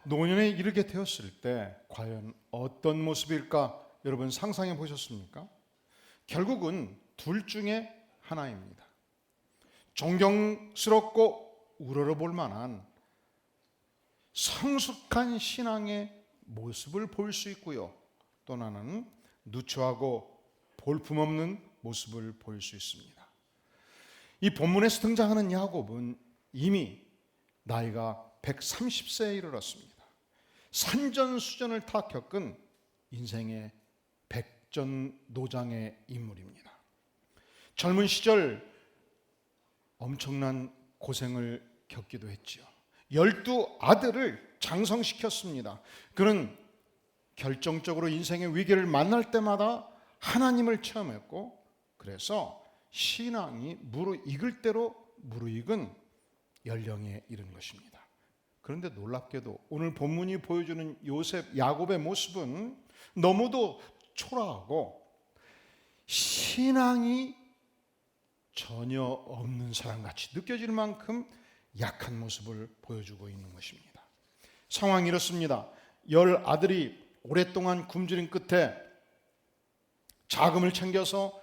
노년에 이르게 되었을 때 과연 어떤 모습일까? 여러분 상상해 보셨습니까? 결국은 둘 중에 하나입니다. 존경스럽고 우러러볼 만한 성숙한 신앙의 모습을 볼 수 있고요. 또 하나는 누추하고 볼품없는 모습을 볼 수 있습니다. 이 본문에서 등장하는 야곱은 이미 나이가 130세에 이르렀습니다. 산전수전을 다 겪은 인생의 백전노장의 인물입니다. 젊은 시절 엄청난 고생을 겪기도 했지요. 12아들을 장성시켰습니다. 그는 결정적으로 인생의 위기를 만날 때마다 하나님을 체험했고, 그래서 신앙이 무르익을 대로 무르익은 연령에 이른 것입니다. 그런데 놀랍게도 오늘 본문이 보여주는 요셉, 야곱의 모습은 너무도 초라하고 신앙이 전혀 없는 사람같이 느껴질 만큼 약한 모습을 보여주고 있는 것입니다. 상황이 이렇습니다. 10아들이 오랫동안 굶주린 끝에 자금을 챙겨서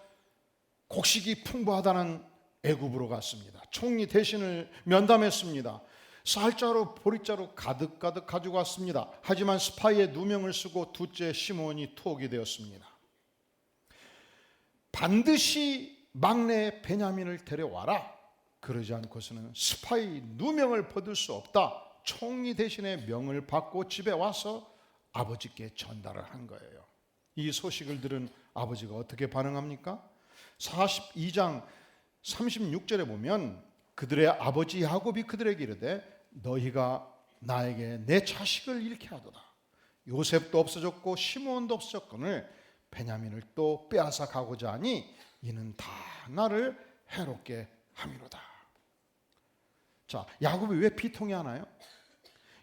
곡식이 풍부하다는 애굽으로 갔습니다. 총리 대신을 면담했습니다. 쌀자루 보리자루 가득가득 가지고 왔습니다. 하지만 스파이의 누명을 쓰고 둘째 시므온이 투옥이 되었습니다. 반드시 막내 베냐민을 데려와라. 그러지 않고서는 스파이 누명을 벗을 수 없다. 총리 대신의 명을 받고 집에 와서 아버지께 전달을 한 거예요. 이 소식을 들은 아버지가 어떻게 반응합니까? 42장 36절에 보면 그들의 아버지 야곱이 그들에게 이르되 너희가 나에게 내 자식을 잃게 하도다. 요셉도 없어졌고 시므온도 없어졌거늘 베냐민을 또 빼앗아 가고자 하니 이는 다 나를 해롭게 함이로다. 자, 야곱이 왜 비통해 하나요?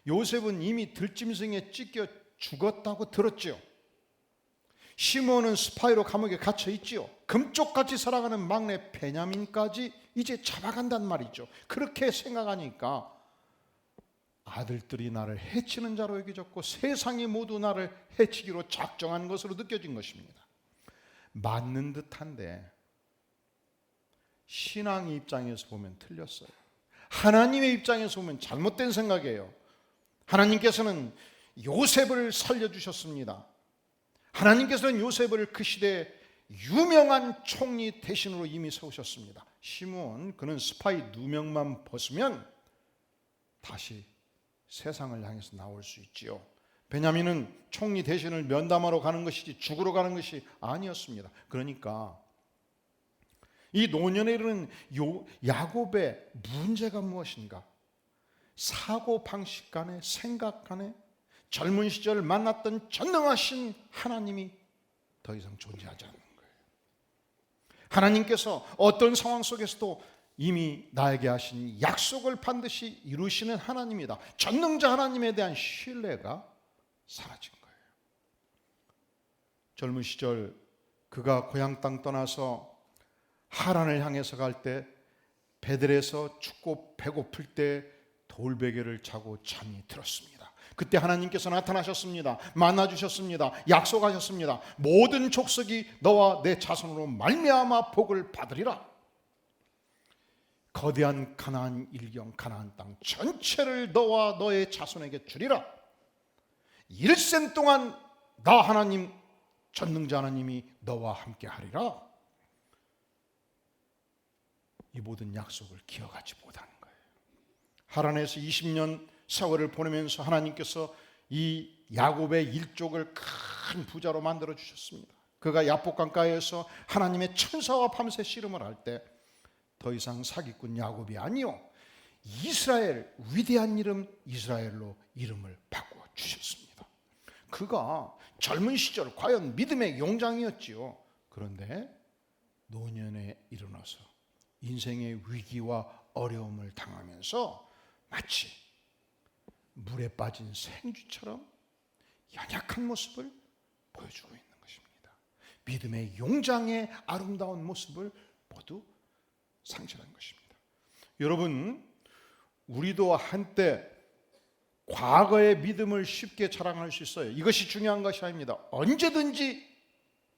요셉은 이미 들짐승에 찢겨 죽었다고 들었지요. 시므온은 스파이로 감옥에 갇혀 있지요. 금쪽같이 살아가는 막내 베냐민까지 이제 잡아간단 말이죠. 그렇게 생각하니까 아들들이 나를 해치는 자로 여겨졌고 세상이 모두 나를 해치기로 작정한 것으로 느껴진 것입니다. 맞는 듯한데 신앙의 입장에서 보면 틀렸어요. 하나님의 입장에서 보면 잘못된 생각이에요. 하나님께서는 요셉을 살려주셨습니다. 하나님께서는 요셉을 그 시대에 유명한 총리 대신으로 이미 세우셨습니다. 시므온 그는 스파이 누명만 벗으면 다시 세상을 향해서 나올 수 있지요. 베냐민은 총리 대신을 면담하러 가는 것이지 죽으러 가는 것이 아니었습니다. 그러니까 이 노년에 이르는 야곱의 문제가 무엇인가? 사고 방식 간에 생각 간에 젊은 시절 만났던 전능하신 하나님이 더 이상 존재하지 않는 거예요. 하나님께서 어떤 상황 속에서도 이미 나에게 하신 약속을 반드시 이루시는 하나님이다. 전능자 하나님에 대한 신뢰가 사라진 거예요. 젊은 시절 그가 고향 땅 떠나서 하란을 향해서 갈 때 베들에서 춥고 배고플 때 돌베개를 차고 잠이 들었습니다. 그때 하나님께서 나타나셨습니다. 만나주셨습니다. 약속하셨습니다. 모든 족속이 너와 내 자손으로 말미암아 복을 받으리라. 거대한 가나안 일경 가나안 땅 전체를 너와 너의 자손에게 주리라. 일생 동안 나 하나님 전능자 하나님이 너와 함께 하리라. 이 모든 약속을 기억하지 못하는 거예요. 하란에서 20년 세월을 보내면서 하나님께서 이 야곱의 일족을 큰 부자로 만들어 주셨습니다. 그가 야복강가에서 하나님의 천사와 밤새 씨름을 할 때 더 이상 사기꾼 야곱이 아니요 이스라엘, 위대한 이름 이스라엘로 이름을 바꿔 주셨습니다. 그가 젊은 시절 과연 믿음의 용장이었지요. 그런데 노년에 이르러서 인생의 위기와 어려움을 당하면서 마치 물에 빠진 생쥐처럼 연약한 모습을 보여주고 있는 것입니다. 믿음의 용장의 아름다운 모습을 모두 상실한 것입니다. 여러분, 우리도 한때 과거의 믿음을 쉽게 자랑할 수 있어요. 이것이 중요한 것이 아닙니다. 언제든지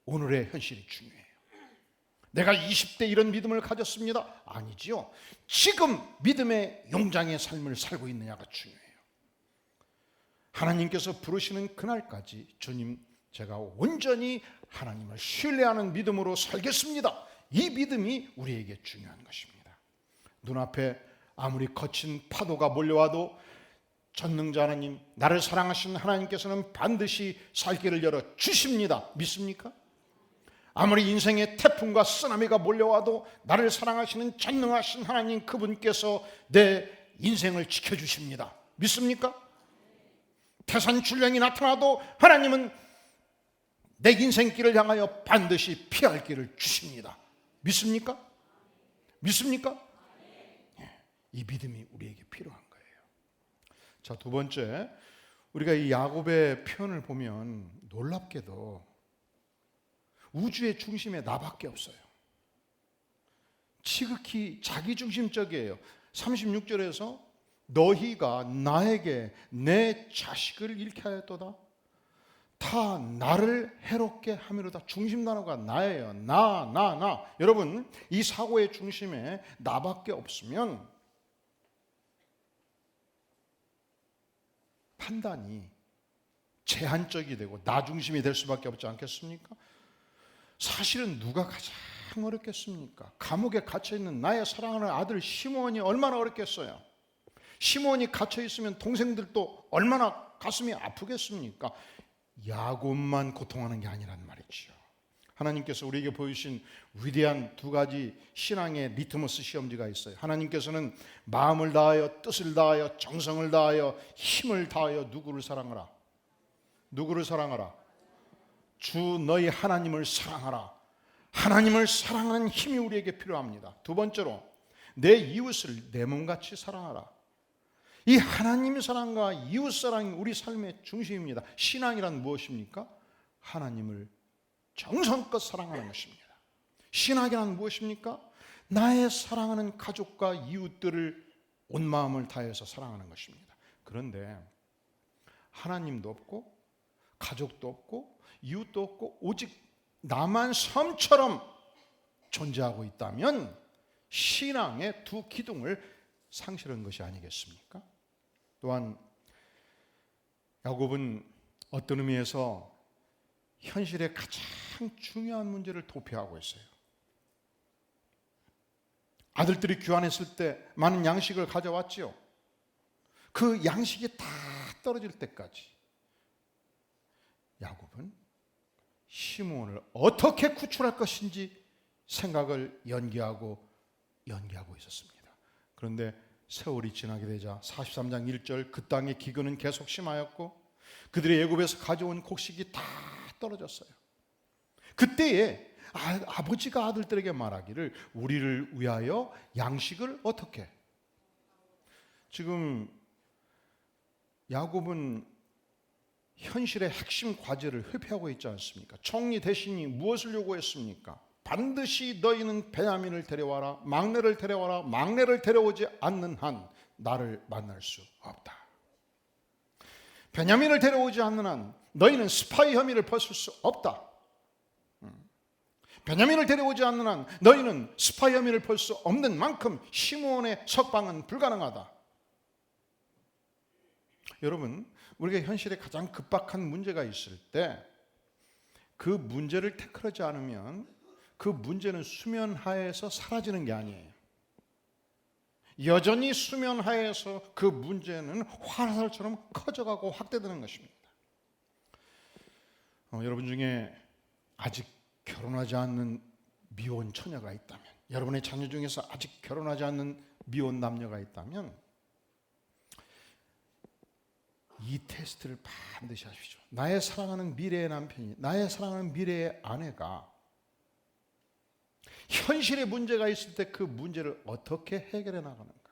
오늘의 현실이 중요해요. 내가 20대 이런 믿음을 가졌습니다. 아니지요. 지금 믿음의 용장의 삶을 살고 있느냐가 중요해요. 하나님께서 부르시는 그날까지 주님, 제가 온전히 하나님을 신뢰하는 믿음으로 살겠습니다. 이 믿음이 우리에게 중요한 것입니다. 눈앞에 아무리 거친 파도가 몰려와도 전능자 하나님, 나를 사랑하신 하나님께서는 반드시 살 길을 열어 주십니다. 믿습니까? 아무리 인생의 태풍과 쓰나미가 몰려와도 나를 사랑하시는 전능하신 하나님, 그분께서 내 인생을 지켜주십니다. 믿습니까? 태산출령이 나타나도 하나님은 내 인생길을 향하여 반드시 피할 길을 주십니다. 믿습니까? 믿습니까? 이 믿음이 우리에게 필요한 거예요. 자, 두 번째, 우리가 이 야곱의 표현을 보면 놀랍게도 우주의 중심에 나밖에 없어요. 지극히 자기중심적이에요. 36절에서 너희가 나에게 내 자식을 잃게 하였도다. 다 나를 해롭게 함이로다. 중심 단어가 나예요. 나. 여러분, 이 사고의 중심에 나밖에 없으면 판단이 제한적이 되고 나 중심이 될 수밖에 없지 않겠습니까? 사실은 누가 가장 어렵겠습니까? 감옥에 갇혀있는 나의 사랑하는 아들 시므온이 얼마나 어렵겠어요? 시므온이 갇혀있으면 동생들도 얼마나 가슴이 아프겠습니까? 야곱만 고통하는 게 아니란 말이죠. 하나님께서 우리에게 보여주신 위대한 두 가지 신앙의 리트머스 시험지가 있어요. 하나님께서는 마음을 다하여 뜻을 다하여 정성을 다하여 힘을 다하여 누구를 사랑하라? 누구를 사랑하라? 주 너희 하나님을 사랑하라. 하나님을 사랑하는 힘이 우리에게 필요합니다. 두 번째로 내 이웃을 내 몸같이 사랑하라. 이 하나님의 사랑과 이웃 사랑이 우리 삶의 중심입니다. 신앙이란 무엇입니까? 하나님을 정성껏 사랑하는 것입니다. 신학이란 무엇입니까? 나의 사랑하는 가족과 이웃들을 온 마음을 다해서 사랑하는 것입니다. 그런데 하나님도 없고 가족도 없고 이웃도 없고 오직 나만 섬처럼 존재하고 있다면 신앙의 두 기둥을 상실한 것이 아니겠습니까? 또한 야곱은 어떤 의미에서 현실의 가장 중요한 문제를 도피하고 있어요. 아들들이 귀환했을 때 많은 양식을 가져왔지요. 그 양식이 다 떨어질 때까지 야곱은 시므온을 어떻게 구출할 것인지 생각을 연기하고 있었습니다. 그런데 세월이 지나게 되자 43장 1절 그 땅의 기근은 계속 심하였고 그들이 애굽에서 가져온 곡식이 다 떨어졌어요. 그때에 아버지가 아들들에게 말하기를 우리를 위하여 양식을 어떻게? 지금 야곱은 현실의 핵심 과제를 회피하고 있지 않습니까? 총리 대신이 무엇을 요구했습니까? 반드시 너희는 베냐민을 데려와라. 막내를 데려와라. 막내를 데려오지 않는 한 나를 만날 수 없다. 베냐민을 데려오지 않는 한 너희는 스파이 혐의를 벗을 수 없다. 베냐민을 데려오지 않는 한 너희는 스파이 혐의를 벗을 수 없는 만큼 시므온의 석방은 불가능하다. 여러분, 우리가 현실에 가장 급박한 문제가 있을 때 그 문제를 태클하지 않으면 그 문제는 수면 하에서 사라지는 게 아니에요. 여전히 수면 하에서 그 문제는 화살처럼 커져가고 확대되는 것입니다. 여러분 중에 아직 결혼하지 않는 미혼 처녀가 있다면, 여러분의 자녀 중에서 아직 결혼하지 않는 미혼 남녀가 있다면 이 테스트를 반드시 하십시오. 나의 사랑하는 미래의 남편이, 나의 사랑하는 미래의 아내가 현실의 문제가 있을 때 그 문제를 어떻게 해결해 나가는가.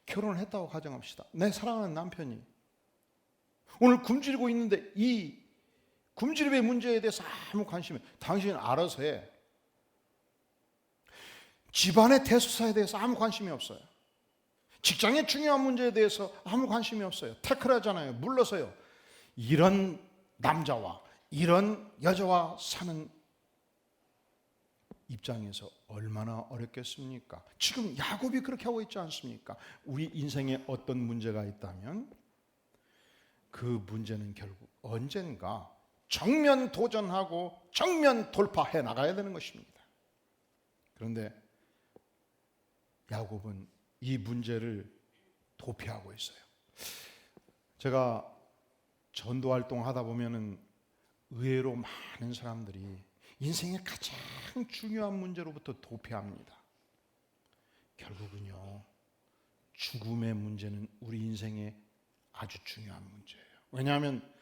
결혼을 했다고 가정합시다. 내 사랑하는 남편이 오늘 굶주리고 있는데 이 굶주림의 문제에 대해서 아무 관심이, 당신은 알아서 해. 집안의 대소사에 대해서 아무 관심이 없어요. 직장의 중요한 문제에 대해서 아무 관심이 없어요. 태클하잖아요. 물러서요. 이런 남자와 이런 여자와 사는 입장에서 얼마나 어렵겠습니까? 지금 야곱이 그렇게 하고 있지 않습니까? 우리 인생에 어떤 문제가 있다면 그 문제는 결국 언젠가 정면 도전하고 정면 돌파해 나가야 되는 것입니다. 그런데 야곱은 이 문제를 도피하고 있어요. 제가 전도 활동하다 보면은 의외로 많은 사람들이 인생의 가장 중요한 문제로부터 도피합니다. 결국은요, 죽음의 문제는 우리 인생의 아주 중요한 문제예요. 왜냐하면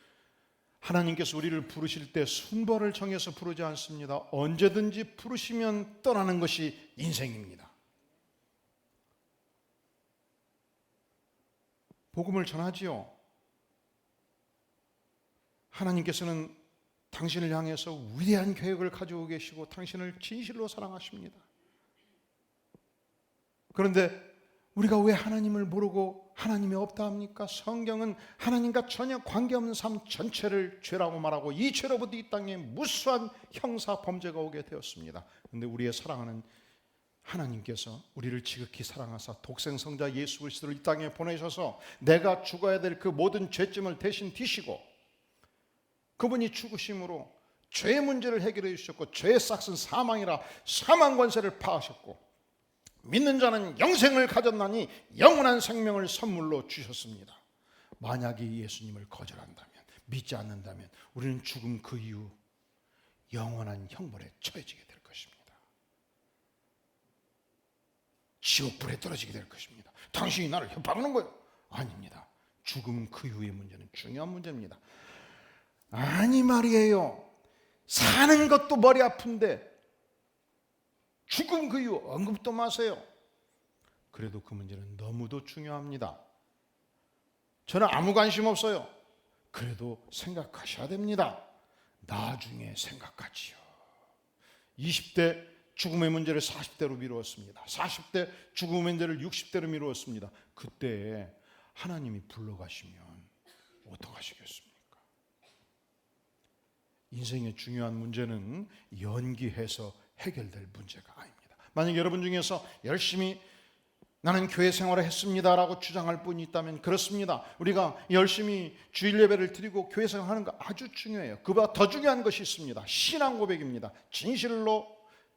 하나님께서 우리를 부르실 때 순번을 정해서 부르지 않습니다. 언제든지 부르시면 떠나는 것이 인생입니다. 복음을 전하지요. 하나님께서는 당신을 향해서 위대한 계획을 가지고 계시고 당신을 진실로 사랑하십니다. 그런데 우리가 왜 하나님을 모르고 하나님이 없다 합니까? 성경은 하나님과 전혀 관계없는 삶 전체를 죄라고 말하고 이 죄로부터 이 땅에 무수한 형사 범죄가 오게 되었습니다. 그런데 우리의 사랑하는 하나님께서 우리를 지극히 사랑하사 독생성자 예수 그리스도를 이 땅에 보내셔서 내가 죽어야 될 그 모든 죄짐을 대신 지시고 그분이 죽으심으로 죄의 문제를 해결해 주셨고 죄의 싹은 사망이라 사망 권세를 파하셨고 믿는 자는 영생을 가졌나니 영원한 생명을 선물로 주셨습니다. 만약에 예수님을 거절한다면, 믿지 않는다면 우리는 죽음 그 이후 영원한 형벌에 처해지게 될 것입니다. 지옥불에 떨어지게 될 것입니다. 당신이 나를 협박하는 거예요? 아닙니다. 죽음 그 이후의 문제는 중요한 문제입니다. 아니 말이에요. 사는 것도 머리 아픈데 죽음 그 이후 언급도 마세요. 그래도 그 문제는 너무도 중요합니다. 저는 아무 관심 없어요. 그래도 생각하셔야 됩니다. 나중에 생각하지요. 20대 죽음의 문제를 40대로 미루었습니다. 40대 죽음의 문제를 60대로 미루었습니다. 그때 하나님이 불러가시면 어떡하시겠습니까? 인생의 중요한 문제는 연기해서 해결될 문제가 아닙니다. 만약 여러분 중에서 열심히 나는 교회 생활을 했습니다라고 주장할 분이 있다면 그렇습니다. 우리가 열심히 주일 예배를 드리고 교회 생활하는 거 아주 중요해요. 그보다 더 중요한 것이 있습니다. 신앙 고백입니다. 진실로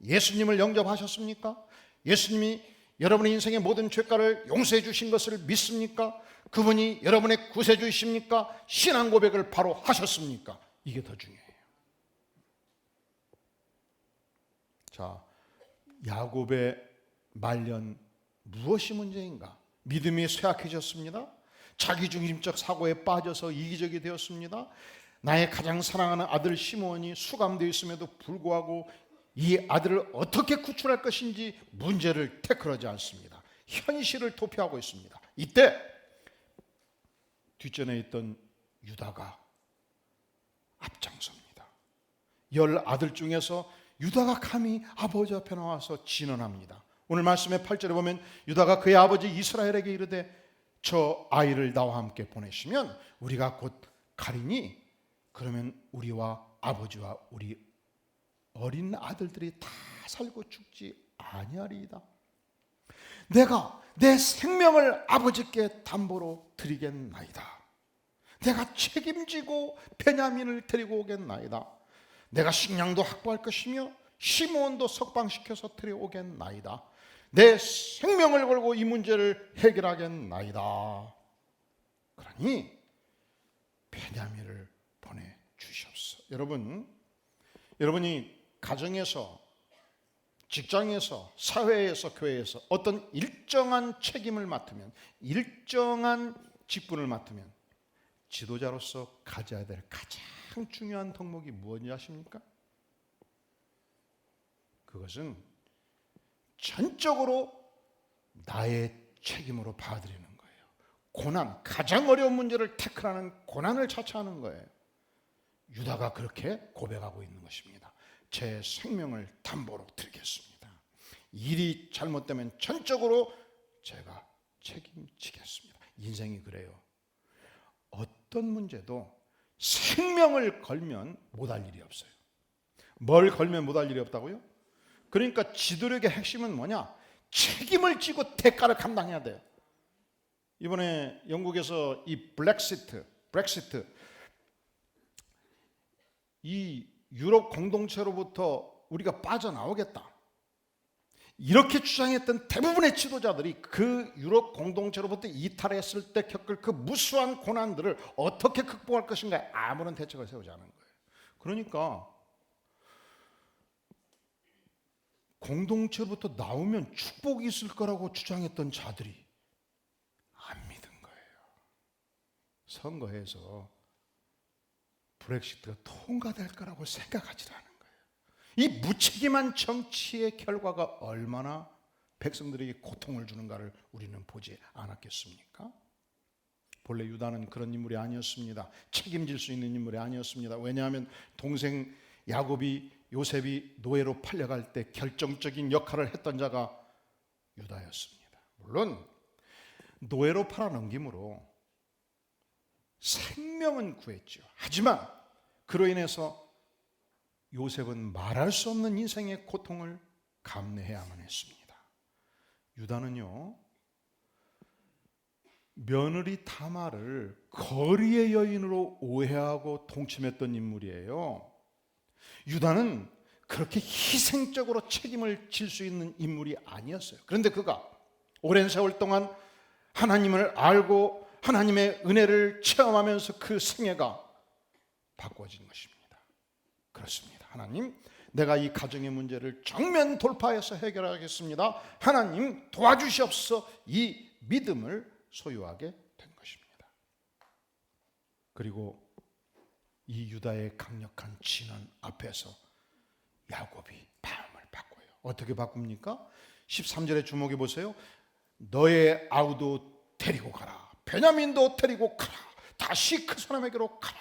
예수님을 영접하셨습니까? 예수님이 여러분의 인생의 모든 죄가를 용서해 주신 것을 믿습니까? 그분이 여러분의 구세주이십니까? 신앙 고백을 바로 하셨습니까? 이게 더 중요해요. 자, 야곱의 말년 무엇이 문제인가? 믿음이 쇠약해졌습니다. 자기중심적 사고에 빠져서 이기적이 되었습니다. 나의 가장 사랑하는 아들 시므온이 수감되어 있음에도 불구하고 이 아들을 어떻게 구출할 것인지 문제를 태클하지 않습니다. 현실을 도피하고 있습니다. 이때 뒷전에 있던 유다가 앞장섭니다. 10 아들 중에서 유다가 감히 아버지 앞에 나와서 진언합니다. 오늘 말씀의 8절에 보면 유다가 그의 아버지 이스라엘에게 이르되 저 아이를 나와 함께 보내시면 우리가 곧 가리니 그러면 우리와 아버지와 우리 어린 아들들이 다 살고 죽지 아니하리이다. 내가 내 생명을 아버지께 담보로 드리겠나이다. 내가 책임지고 베냐민을 데리고 오겠나이다. 내가 식량도 확보할 것이며 시므온도 석방시켜서 데려오겠나이다. 내 생명을 걸고 이 문제를 해결하겠나이다. 그러니 베냐민을 보내주시옵소서. 여러분이 가정에서, 직장에서, 사회에서, 교회에서 어떤 일정한 책임을 맡으면, 일정한 직분을 맡으면 지도자로서 가져야 될 가장 중요한 덕목이 무엇인지 아십니까? 그것은 전적으로 나의 책임으로 받아들이는 거예요. 고난, 가장 어려운 문제를 태클하는 고난을 자처하는 거예요. 유다가 그렇게 고백하고 있는 것입니다. 제 생명을 담보로 드리겠습니다. 일이 잘못되면 전적으로 제가 책임지겠습니다. 인생이 그래요. 어떤 문제도 생명을 걸면 못할 일이 없어요. 뭘 걸면 못할 일이 없다고요? 그러니까 지도력의 핵심은 뭐냐? 책임을 지고 대가를 감당해야 돼요. 이번에 영국에서 이 브렉시트, 이 유럽 공동체로부터 우리가 빠져나오겠다, 이렇게 주장했던 대부분의 지도자들이 그 유럽 공동체로부터 이탈했을 때 겪을 그 무수한 고난들을 어떻게 극복할 것인가 아무런 대책을 세우지 않은 거예요. 그러니까 공동체로부터 나오면 축복이 있을 거라고 주장했던 자들이 안 믿은 거예요. 선거에서 브렉시트가 통과될 거라고 생각하지 않은 거예요. 이 무책임한 정치의 결과가 얼마나 백성들에게 고통을 주는가를 우리는 보지 않았겠습니까? 본래 유다는 그런 인물이 아니었습니다. 책임질 수 있는 인물이 아니었습니다. 왜냐하면 동생 요셉이 노예로 팔려갈 때 결정적인 역할을 했던 자가 유다였습니다. 물론 노예로 팔아넘김으로 생명은 구했죠. 하지만 그로 인해서 요셉은 말할 수 없는 인생의 고통을 감내해야만 했습니다. 유다는요, 며느리 다말을 거리의 여인으로 오해하고 동침했던 인물이에요. 유다는 그렇게 희생적으로 책임을 질 수 있는 인물이 아니었어요. 그런데 그가 오랜 세월 동안 하나님을 알고 하나님의 은혜를 체험하면서 그 생애가 바꿔진 것입니다. 그렇습니다. 하나님, 내가 이 가정의 문제를 정면 돌파해서 해결하겠습니다. 하나님 도와주시옵소서. 이 믿음을 소유하게 된 것입니다. 그리고 이 유다의 강력한 진언 앞에서 야곱이 마음을 바꿔요. 어떻게 바꿉니까? 13절에 주목해 보세요. 너의 아우도 데리고 가라, 베냐민도 데리고 가라, 다시 그 사람에게로 가라.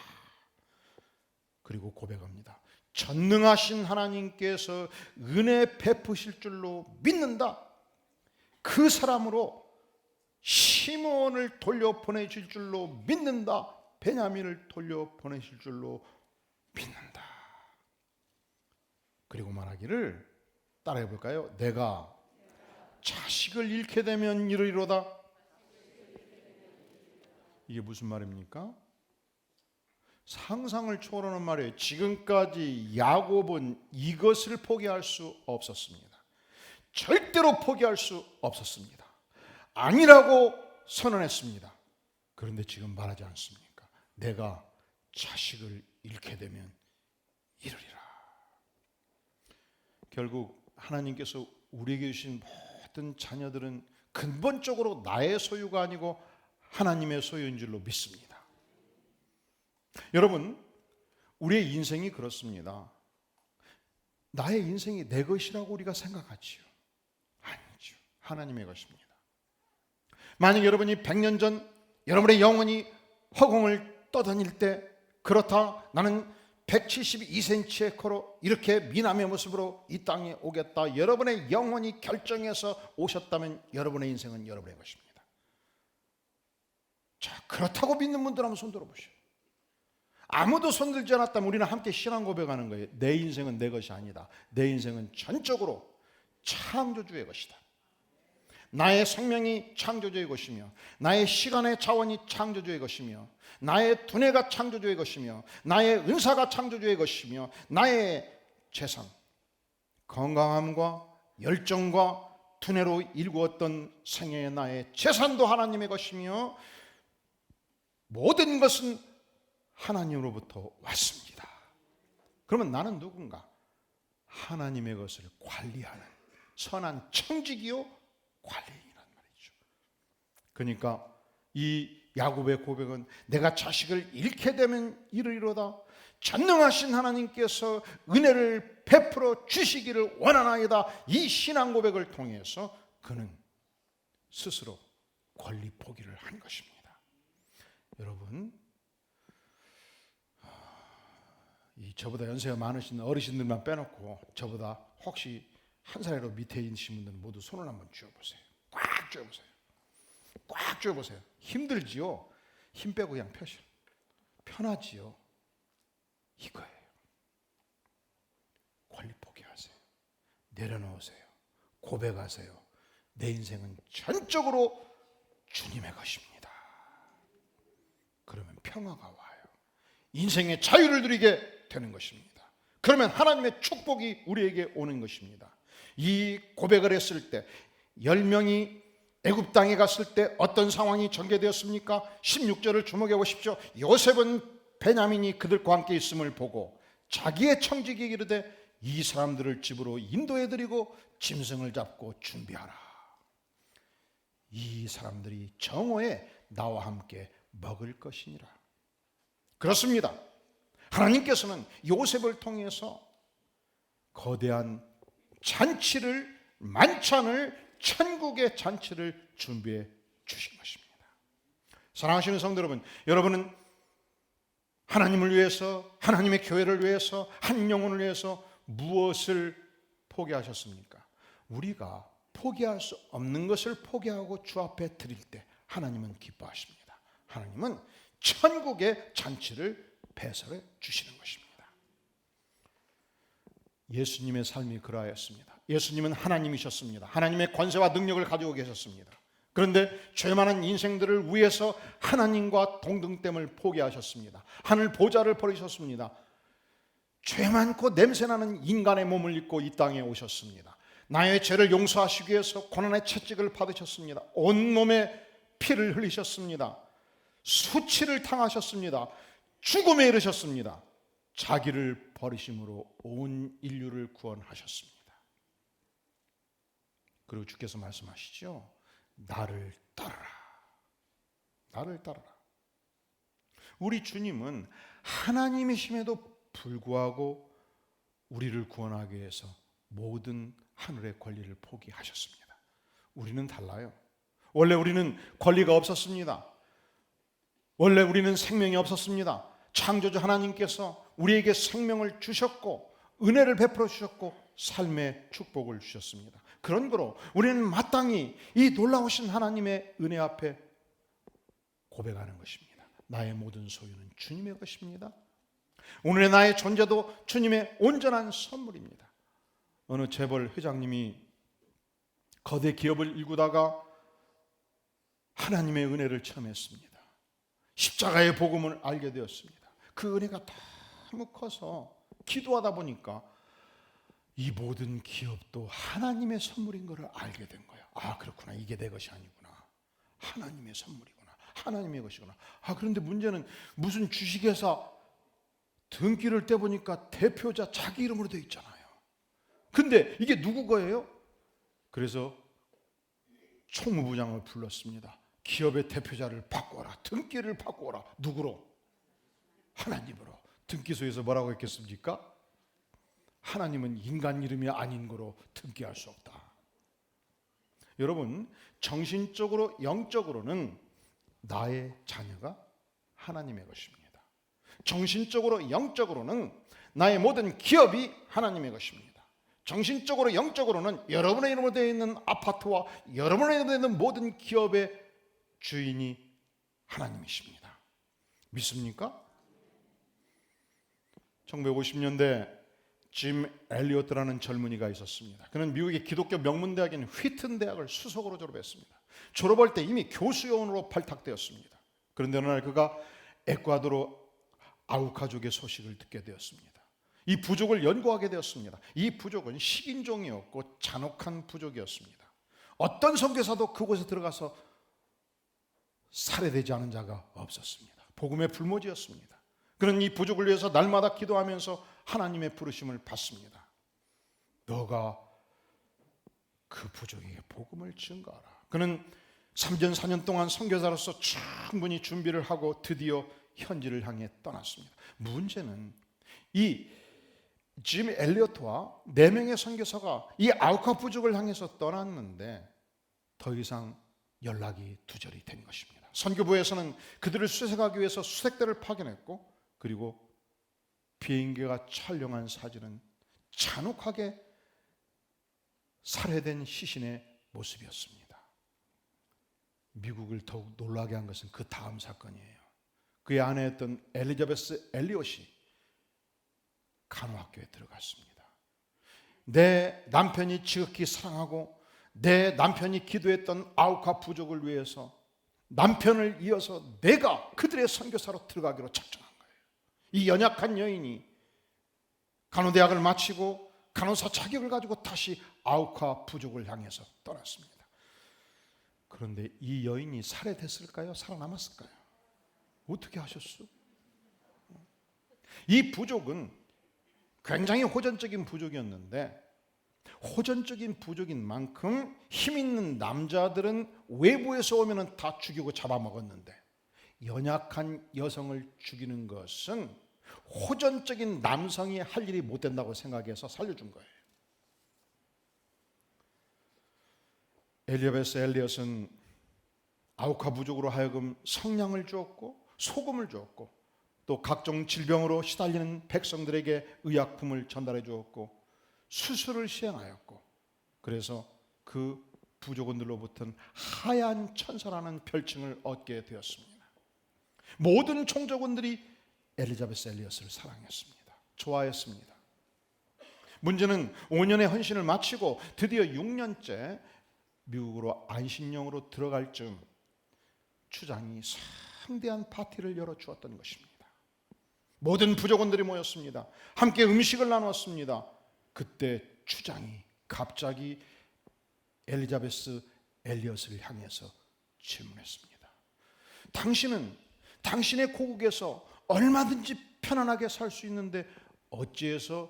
그리고 고백합니다. 전능하신 하나님께서 은혜 베푸실 줄로 믿는다. 그 사람으로 시므온을 돌려보내실 줄로 믿는다. 베냐민을 돌려보내실 줄로 믿는다. 그리고 말하기를, 따라해 볼까요? 내가 자식을 잃게 되면 이르리로다. 이게 무슨 말입니까? 상상을 초월하는 말이에요. 지금까지 야곱은 이것을 포기할 수 없었습니다. 절대로 포기할 수 없었습니다. 아니라고 선언했습니다. 그런데 지금 말하지 않습니까? 내가 자식을 잃게 되면 이르리라. 결국 하나님께서 우리에게 주신 모든 자녀들은 근본적으로 나의 소유가 아니고 하나님의 소유인 줄로 믿습니다. 여러분, 우리의 인생이 그렇습니다. 나의 인생이 내 것이라고 우리가 생각하지요? 아니죠. 하나님의 것입니다. 만약 여러분이 100년 전 여러분의 영혼이 허공을 떠다닐 때, 그렇다, 나는 172cm의 코로 이렇게 미남의 모습으로 이 땅에 오겠다, 여러분의 영혼이 결정해서 오셨다면 여러분의 인생은 여러분의 것입니다. 자, 그렇다고 믿는 분들 한번 손 들어보시오. 아무도 손들지 않았다면 우리는 함께 신앙 고백하는 거예요. 내 인생은 내 것이 아니다. 내 인생은 전적으로 창조주의 것이다. 나의 생명이 창조주의 것이며, 나의 시간의 자원이 창조주의 것이며, 나의 두뇌가 창조주의 것이며, 나의 은사가 창조주의 것이며, 나의 재산, 건강함과 열정과 두뇌로 일구었던 생애의 나의 재산도 하나님의 것이며, 모든 것은 하나님으로부터 왔습니다. 그러면 나는 누군가? 하나님의 것을 관리하는 선한 청지기요 관리인이란 말이죠. 그러니까 이 야곱의 고백은 내가 자식을 잃게 되면 이르리로다. 전능하신 하나님께서 은혜를 베풀어 주시기를 원하나이다. 이 신앙 고백을 통해서 그는 스스로 권리 포기를 한 것입니다. 여러분, 이 저보다 연세가 많으신 어르신들만 빼놓고 저보다 혹시 한 살이라도 밑에 있으신 분들은 모두 손을 한번 쥐어보세요. 꽉 쥐어보세요. 꽉 쥐어보세요. 힘들지요? 힘 빼고 그냥 펴셔. 편하지요? 이거예요. 권리 포기하세요. 내려놓으세요. 고백하세요. 내 인생은 전적으로 주님의 것입니다. 그러면 평화가 와요. 인생의 자유를 누리게 되는 것입니다. 그러면 하나님의 축복이 우리에게 오는 것입니다. 이 고백을 했을 때 10명이 애굽 땅에 갔을 때 어떤 상황이 전개되었습니까? 16절을 주목해 보십시오. 요셉은 베냐민이 그들과 함께 있음을 보고 자기의 청지기에 이르되 이 사람들을 집으로 인도해 드리고 짐승을 잡고 준비하라. 이 사람들이 정오에 나와 함께 먹을 것이니라. 그렇습니다. 하나님께서는 요셉을 통해서 거대한 잔치를, 만찬을, 천국의 잔치를 준비해 주신 것입니다. 사랑하시는 성도 여러분, 여러분은 하나님을 위해서, 하나님의 교회를 위해서, 한 영혼을 위해서 무엇을 포기하셨습니까? 우리가 포기할 수 없는 것을 포기하고 주 앞에 드릴 때 하나님은 기뻐하십니다. 하나님은 천국의 잔치를 배설해 주시는 것입니다. 예수님의 삶이 그러하였습니다. 예수님은 하나님이셨습니다. 하나님의 권세와 능력을 가지고 계셨습니다. 그런데 죄 많은 인생들을 위해서 하나님과 동등됨을 포기하셨습니다. 하늘 보좌를 버리셨습니다. 죄 많고 냄새나는 인간의 몸을 입고 이 땅에 오셨습니다. 나의 죄를 용서하시기 위해서 고난의 채찍을 받으셨습니다. 온몸에 피를 흘리셨습니다. 수치를 당하셨습니다. 죽음에 이르셨습니다. 자기를 버리심으로 온 인류를 구원하셨습니다. 그리고 주께서 말씀하시죠. 나를 따르라. 나를 따르라. 우리 주님은 하나님이심에도 불구하고 우리를 구원하기 위해서 모든 하늘의 권리를 포기하셨습니다. 우리는 달라요. 원래 우리는 권리가 없었습니다. 원래 우리는 생명이 없었습니다. 창조주 하나님께서 우리에게 생명을 주셨고 은혜를 베풀어 주셨고 삶의 축복을 주셨습니다. 그런 거로 우리는 마땅히 이 놀라우신 하나님의 은혜 앞에 고백하는 것입니다. 나의 모든 소유는 주님의 것입니다. 오늘의 나의 존재도 주님의 온전한 선물입니다. 어느 재벌 회장님이 거대 기업을 일구다가 하나님의 은혜를 처음 했습니다. 십자가의 복음을 알게 되었습니다. 그 은혜가 너무 커서 기도하다 보니까 이 모든 기업도 하나님의 선물인 것을 알게 된 거예요. 아, 그렇구나. 이게 내 것이 아니구나. 하나님의 선물이구나. 하나님의 것이구나. 아, 그런데 문제는 무슨 주식회사 등기를 떼보니까 대표자 자기 이름으로 되어 있잖아요. 근데 이게 누구 거예요? 그래서 총무부장을 불렀습니다. 기업의 대표자를 바꿔라. 등기를 바꿔라. 누구로? 하나님으로. 등기소에서 뭐라고 했겠습니까? 하나님은 인간 이름이 아닌 거로 등기할 수 없다. 여러분, 정신적으로 영적으로는 나의 자녀가 하나님의 것입니다. 정신적으로 영적으로는 나의 모든 기업이 하나님의 것입니다. 정신적으로 영적으로는 여러분의 이름으로 되어 있는 아파트와 여러분의 이름으로 되어 있는 모든 기업의 주인이 하나님이십니다. 믿습니까? 1950년대 짐 엘리어트라는 젊은이가 있었습니다. 그는 미국의 기독교 명문대학인 휘튼 대학을 수석으로 졸업했습니다. 졸업할 때 이미 교수요원으로 발탁되었습니다. 그런데 어느 날 그가 에콰도르 아우카족의 소식을 듣게 되었습니다. 이 부족을 연구하게 되었습니다. 이 부족은 식인종이었고 잔혹한 부족이었습니다. 어떤 선교사도 그곳에 들어가서 살해되지 않은 자가 없었습니다. 복음의 불모지였습니다. 그는 이 부족을 위해서 날마다 기도하면서 하나님의 부르심을 받습니다. 너가 그 부족에게 복음을 증거하라. 그는 3년 4년 동안 선교사로서 충분히 준비를 하고 드디어 현지를 향해 떠났습니다. 문제는 이 짐 엘리어트와 4명의 선교사가 이 아우카 부족을 향해서 떠났는데 더 이상 연락이 두절이 된 것입니다. 선교부에서는 그들을 수색하기 위해서 수색대를 파견했고, 그리고 비행기가 촬영한 사진은 잔혹하게 살해된 시신의 모습이었습니다. 미국을 더욱 놀라게 한 것은 그 다음 사건이에요. 그의 아내였던 엘리자베스 엘리엇이 간호학교에 들어갔습니다. 내 남편이 지극히 사랑하고 내 남편이 기도했던 아우카 부족을 위해서 남편을 이어서 내가 그들의 선교사로 들어가기로 작정한 거예요. 이 연약한 여인이 간호대학을 마치고 간호사 자격을 가지고 다시 아우카 부족을 향해서 떠났습니다. 그런데 이 여인이 살해됐을까요? 살아남았을까요? 어떻게 하셨어? 이 부족은 굉장히 호전적인 부족이었는데, 호전적인 부족인 만큼 힘 있는 남자들은 외부에서 오면 다 죽이고 잡아먹었는데, 연약한 여성을 죽이는 것은 호전적인 남성이 할 일이 못 된다고 생각해서 살려준 거예요. 엘리자베스 엘리엇은 아우카 부족으로 하여금 성냥을 주었고 소금을 주었고 또 각종 질병으로 시달리는 백성들에게 의약품을 전달해 주었고 수술을 시행하였고, 그래서 그 부족원들로부터는 하얀 천사라는 별칭을 얻게 되었습니다. 모든 총적원들이 엘리자베스 엘리엇을 사랑했습니다. 좋아했습니다. 문제는 5년의 헌신을 마치고 드디어 6년째 미국으로 안식령으로 들어갈 즈음 추장이 성대한 파티를 열어주었던 것입니다. 모든 부족원들이 모였습니다. 함께 음식을 나눴습니다. 그때 추장이 갑자기 엘리자베스 엘리엇을 향해서 질문했습니다. 당신은 당신의 고국에서 얼마든지 편안하게 살 수 있는데 어찌해서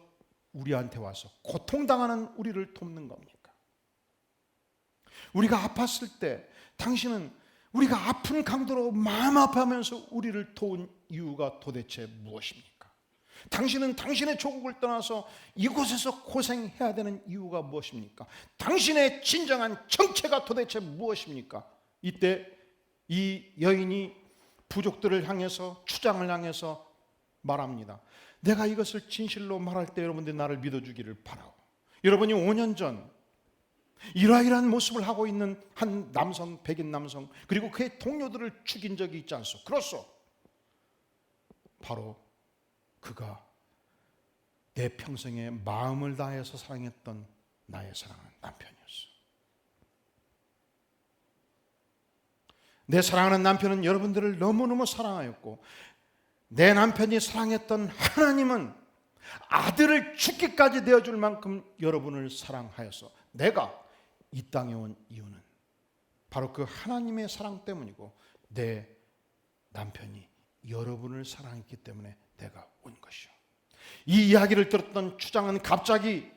우리한테 와서 고통당하는 우리를 돕는 겁니까? 우리가 아팠을 때 당신은 우리가 아픈 강도로 마음 아파하면서 우리를 도운 이유가 도대체 무엇입니까? 당신은 당신의 조국을 떠나서 이곳에서 고생해야 되는 이유가 무엇입니까? 당신의 진정한 정체가 도대체 무엇입니까? 이때 이 여인이 부족들을 향해서, 추장을 향해서 말합니다. 내가 이것을 진실로 말할 때 여러분들이 나를 믿어주기를 바라고, 여러분이 5년 전 이러이러한 모습을 하고 있는 한 남성, 백인 남성, 그리고 그의 동료들을 죽인 적이 있지 않소? 그렇소. 바로 그가 내 평생에 마음을 다해서 사랑했던 나의 사랑하는 남편이었어. 내 사랑하는 남편은 여러분들을 너무너무 사랑하였고, 내 남편이 사랑했던 하나님은 아들을 죽기까지 내어줄 만큼 여러분을 사랑하여서 내가 이 땅에 온 이유는 바로 그 하나님의 사랑 때문이고, 내 남편이 여러분을 사랑했기 때문에 내가 온 것이요. 이 이야기를 들었던 추장은 갑자기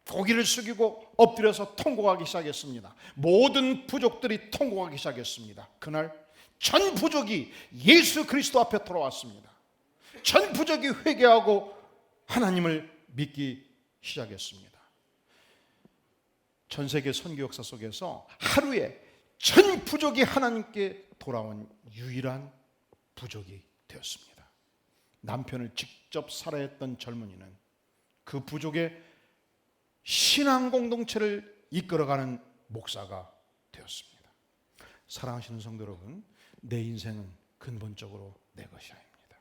고개를 숙이고 엎드려서 통곡하기 시작했습니다. 모든 부족들이 통곡하기 시작했습니다. 그날 전 부족이 예수 그리스도 앞에 돌아왔습니다. 전 부족이 회개하고 하나님을 믿기 시작했습니다. 전 세계 선교 역사 속에서 하루에 전 부족이 하나님께 돌아온 유일한 부족이 되었습니다. 남편을 직접 살해했던 젊은이는 그 부족의 신앙 공동체를 이끌어가는 목사가 되었습니다. 사랑하시는 성도 여러분, 내 인생은 근본적으로 내 것이 아닙니다.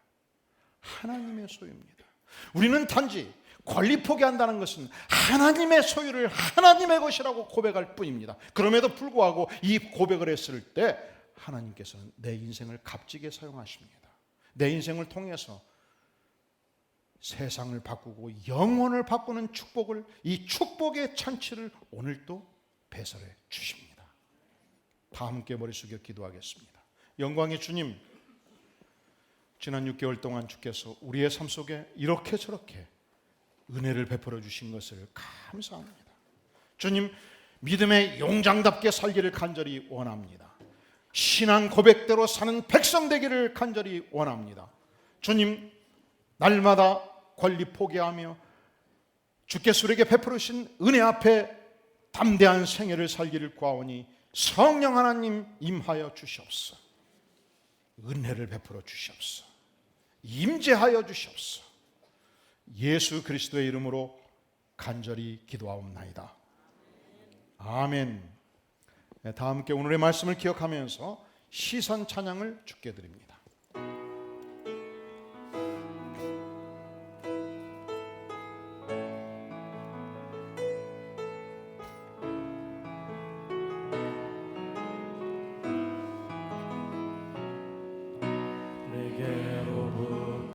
하나님의 소유입니다. 우리는 단지 권리 포기한다는 것은 하나님의 소유를 하나님의 것이라고 고백할 뿐입니다. 그럼에도 불구하고 이 고백을 했을 때 하나님께서는 내 인생을 값지게 사용하십니다. 내 인생을 통해서 세상을 바꾸고 영혼을 바꾸는 축복을, 이 축복의 잔치를 오늘도 배설해 주십니다. 다 함께 머리 숙여 기도하겠습니다. 영광의 주님, 지난 6개월 동안 주께서 우리의 삶 속에 이렇게 저렇게 은혜를 베풀어 주신 것을 감사합니다. 주님, 믿음의 용장답게 살기를 간절히 원합니다. 신앙 고백대로 사는 백성 되기를 간절히 원합니다. 주님, 날마다 권리 포기하며 주께서 우리에게 베풀으신 은혜 앞에 담대한 생애를 살기를 구하오니 성령 하나님 임하여 주시옵소서. 은혜를 베풀어 주시옵소서. 임재하여 주시옵소서. 예수 그리스도의 이름으로 간절히 기도하옵나이다. 아멘. 다 함께 오늘의 말씀을 기억하면서 시선 찬양을 주께 드립니다.